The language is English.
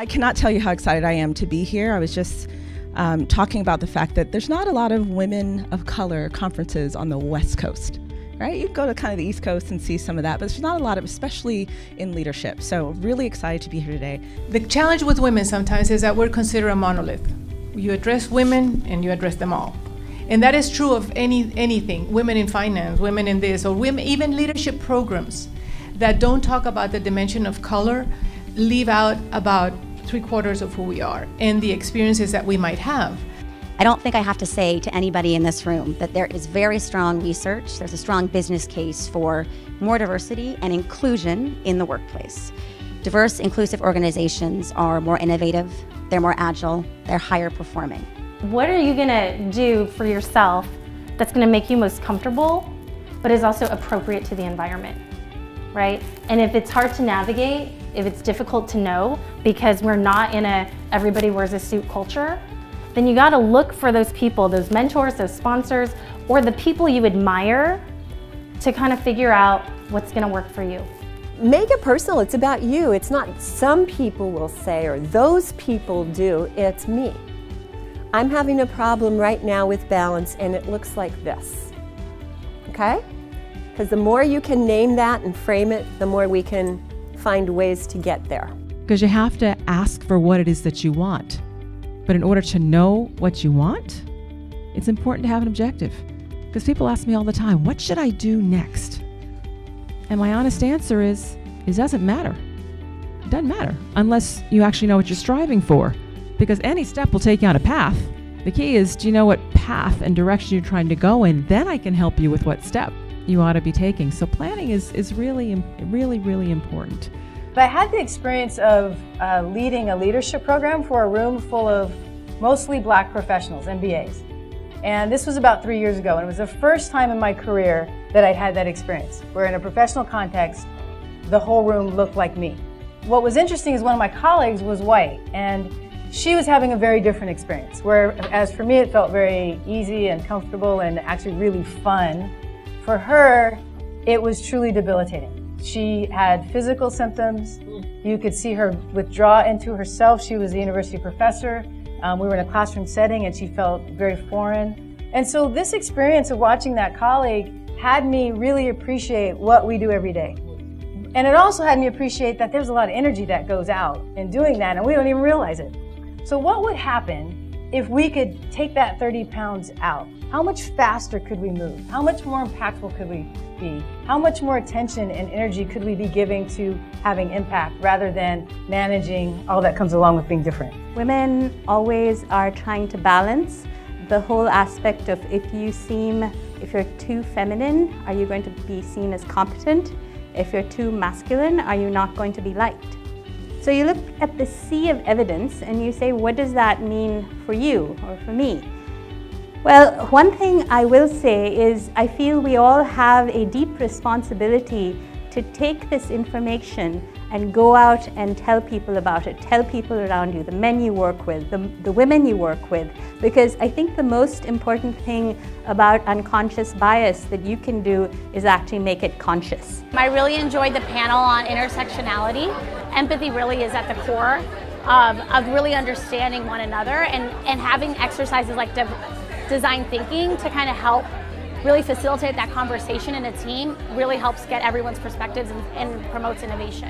I cannot tell you how excited I am to be here. I was just talking about the fact that there's not a lot of women of color conferences on the West Coast, right? You go to kind of the East Coast and see some of that, but there's not a lot of, especially in leadership. So really excited to be here today. The challenge with women sometimes is that we're considered a monolith. You address women and you address them all. And that is true of anything, women in finance, women in this, or women, even leadership programs that don't talk about the dimension of color leave out about 3/4 of who we are and the experiences that we might have. I don't think I have to say to anybody in this room that there is very strong research, there's a strong business case for more diversity and inclusion in the workplace. Diverse, inclusive organizations are more innovative, they're more agile, they're higher performing. What are you gonna do for yourself that's gonna make you most comfortable, but is also appropriate to the environment, right? And if it's hard to navigate, if it's difficult to know, because we're not in a everybody wears a suit culture, then you gotta look for those people, those mentors, those sponsors, or the people you admire to kind of figure out what's gonna work for you. Make it personal, it's about you. It's not some people will say or those people do, it's me. I'm having a problem right now with balance and it looks like this, okay? Because the more you can name that and frame it, the more we can find ways to get there. Because you have to ask for what it is that you want. But in order to know what you want, it's important to have an objective. Because people ask me all the time, what should I do next? And my honest answer is, it doesn't matter. It doesn't matter unless you actually know what you're striving for. Because any step will take you on a path. The key is, do you know what path and direction you're trying to go in? Then I can help you with what step you ought to be taking. So planning is really important. But I had the experience of leading a leadership program for a room full of mostly black professionals, MBAs. And this was about 3 years ago, and it was the first time in my career that I'd had that experience, where in a professional context, the whole room looked like me. What was interesting is one of my colleagues was white, and she was having a very different experience, whereas for me it felt very easy and comfortable and actually really fun. For her, it was truly debilitating. She had physical symptoms. You could see her withdraw into herself. She was a university professor. We were in a classroom setting and she felt very foreign. And so this experience of watching that colleague had me really appreciate what we do every day. And it also had me appreciate that there's a lot of energy that goes out in doing that and we don't even realize it. So what would happen if we could take that 30 pounds out? How much faster could we move? How much more impactful could we be? How much more attention and energy could we be giving to having impact rather than managing all that comes along with being different? Women always are trying to balance the whole aspect of if you're too feminine, are you going to be seen as competent? If you're too masculine, are you not going to be liked? So you look at the sea of evidence and you say, what does that mean for you or for me? Well, one thing I will say is I feel we all have a deep responsibility to take this information and go out and tell people about it, tell people around you, the men you work with, the women you work with, because I think the most important thing about unconscious bias that you can do is actually make it conscious. I really enjoyed the panel on intersectionality. Empathy really is at the core of really understanding one another and having exercises like design thinking to kind of help really facilitate that conversation in a team really helps get everyone's perspectives and promotes innovation.